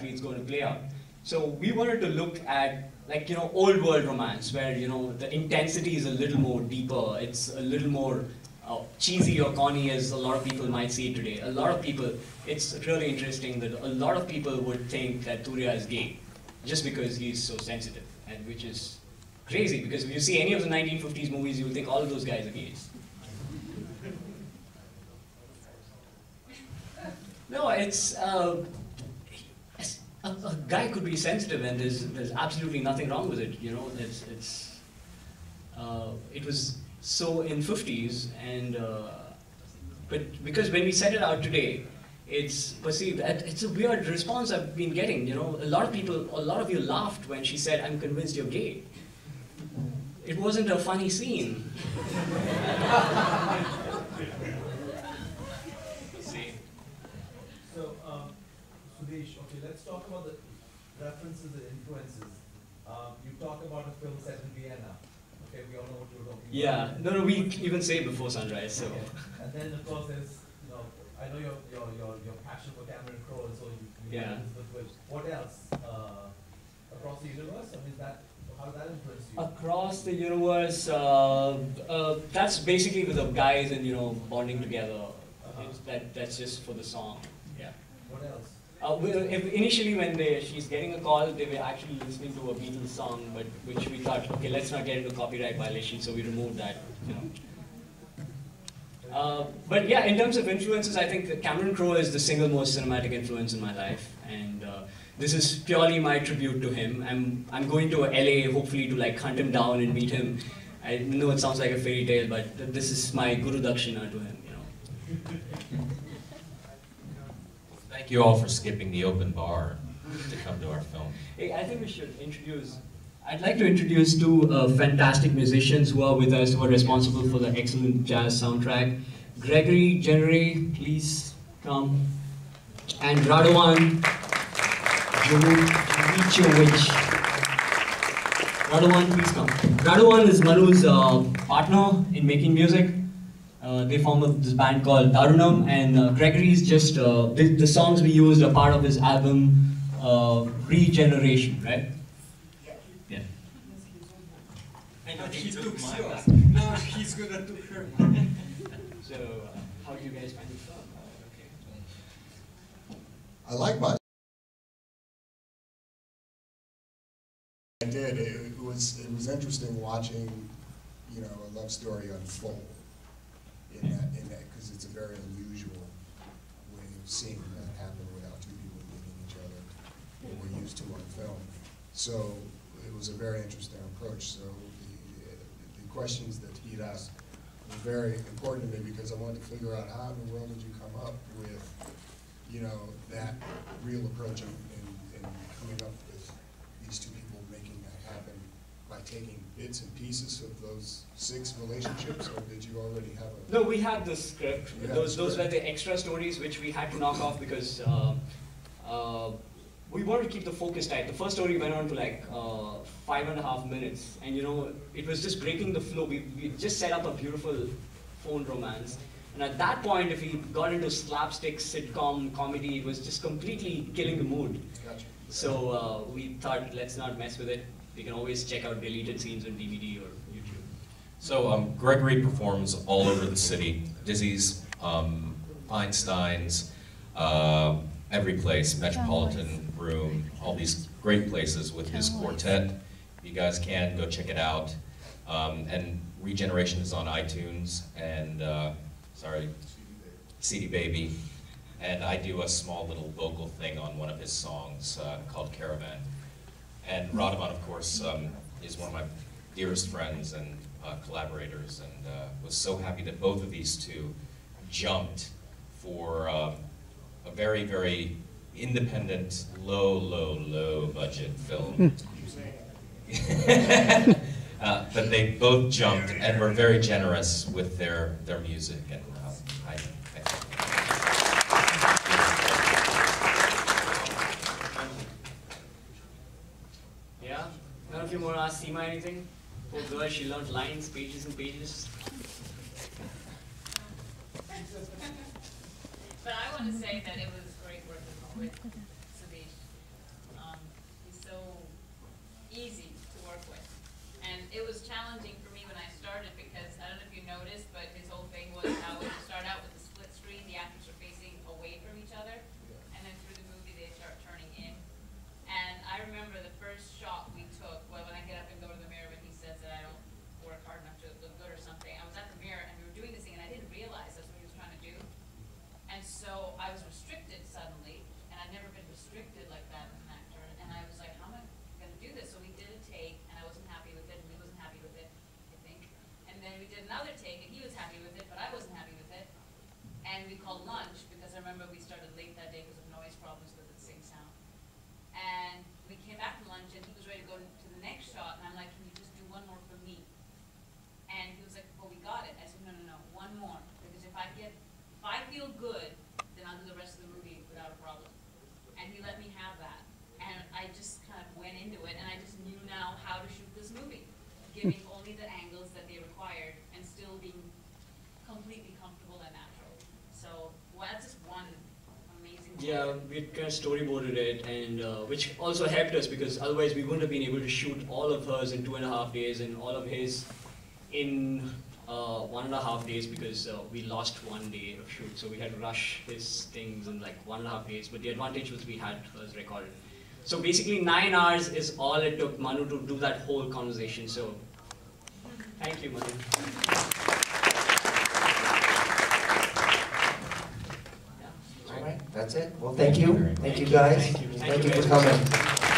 it's going to play out. So we wanted to look at, like, you know, old world romance, where, you know, the intensity is a little more deeper, it's a little more cheesy or corny as a lot of people might see it today. A lot of people, it's really interesting that a lot of people would think that Turiya is gay, just because he's so sensitive, and which is crazy, because if you see any of the 1950s movies, you'll think all of those guys are gays. No, it's, a guy could be sensitive, and there's absolutely nothing wrong with it, you know. It was so in 50s, and but because when we set it out today, it's perceived. It's a weird response I've been getting. You know, a lot of you laughed when she said, "I'm convinced you're gay." It wasn't a funny scene. So, Sudesh, okay, let's talk about the references and influences. You talk about a film set in Vienna. Okay, we all know what you're talking about. Yeah, no, we even say Before Sunrise. So. Okay. And then of course there's, you know, I know your passion for Cameron Crowe, and so you yeah. What else? Across the Universe? I mean, how did that influence you? Across the Universe, that's basically with the guys and, you know, bonding together. That's just for the song. Yeah. What else? Initially, when she's getting a call, they were actually listening to a Beatles song, but which we thought, okay, let's not get into copyright violation, so we removed that, you know. But yeah, in terms of influences, I think Cameron Crowe is the single most cinematic influence in my life, and this is purely my tribute to him. I'm going to LA, hopefully, to like hunt him down and meet him. I know it sounds like a fairy tale, but this is my Guru Dakshina to him, you know. Thank you all for skipping the open bar to come to our film. Hey, I think we should introduce, I'd like to introduce two fantastic musicians who are with us, who are responsible for the excellent jazz soundtrack. Gregory Jennery, please come. And Radovan Jovicevic. Radovan, please come. Radovan is Manu's partner in making music. They formed this band called Darunam, and Gregory is just, the songs we used are part of his album Regeneration, right? Yeah. I know he took mine. No, he's gonna took her. So, how do you guys find the film? Okay. I like my. I did. It was interesting watching, you know, a love story unfold. In that, because it's a very unusual way of seeing that happen without two people meeting each other, what we're used to on film. So it was a very interesting approach. So the questions that he'd asked were very important to me, because I wanted to figure out how in the world did you come up with, you know, that real approach and coming up with these two people making that happen by taking bits and pieces of those 6 relationships, or did you already have a... No, we had the script. Those were the extra stories which we had to knock off, because we wanted to keep the focus tight. The first story went on to like 5.5 minutes, and you know, it was just breaking the flow. We just set up a beautiful phone romance, and at that point, if we got into slapstick, sitcom, comedy, it was just completely killing the mood. Gotcha. So we thought, let's not mess with it. You can always check out deleted scenes on DVD or YouTube. So Gregory performs all over the city, Dizzy's, Feinstein's, every place, Metropolitan Room, all these great places with his quartet. If you guys can, go check it out. And Regeneration is on iTunes and, CD Baby. And I do a small little vocal thing on one of his songs called Caravan. And Radovan, of course, is one of my dearest friends and collaborators, and was so happy that both of these two jumped for a very, very independent, low budget film. But they both jumped and were very generous with their music, and I None of you want to ask Seema anything? Poor girl, she learned lines, pages and pages. But I want to say that it was great working with Sudesh. challenging for me when I started because I don't know if you noticed, but his whole thing was how when you start out with the split screen, the actors are facing away from each other, and then through the movie they start turning in. And I remember the first shot we took, well, when I get up and go to the mirror when he says that I don't work hard enough to look good or something, I was at the mirror and we were doing this thing and I didn't realize that's what he was trying to do. And so I was restricted suddenly, and I'd never been restricted like that as an actor, and I was like, how am I going to do this? So we did a take, and I wasn't happy with it, and he wasn't happy with it, I think. And then we did another take, and he was happy with it, but I wasn't happy with it. And we called lunch, because I remember we started late that day because of noise problems with the sing sound. And we came back from lunch, and he was ready to go to the next shot, and I'm like, can you just do one more for me? And he was like, well, we got it. I said, no, no, no, one more, because if I feel good, then I'll do the rest of the movie without a problem. And he let me have that. And I just kind of went into it, and I just knew now how to shoot this movie, giving only the angles that they required and still being completely comfortable and natural. So well, that's just one amazing thing. Yeah, we kind of storyboarded it, and which also helped us because otherwise we wouldn't have been able to shoot all of hers in 2.5 days and all of his in 1.5 days because we lost 1 day of shoot. So we had to rush his things in like 1.5 days. But the advantage was we had hers recorded. So basically 9 hours is all it took Manu to do that whole conversation. So thank you, Manu. All right, that's it. Well, thank you. Thank you, guys. Thank you. Thank you for coming.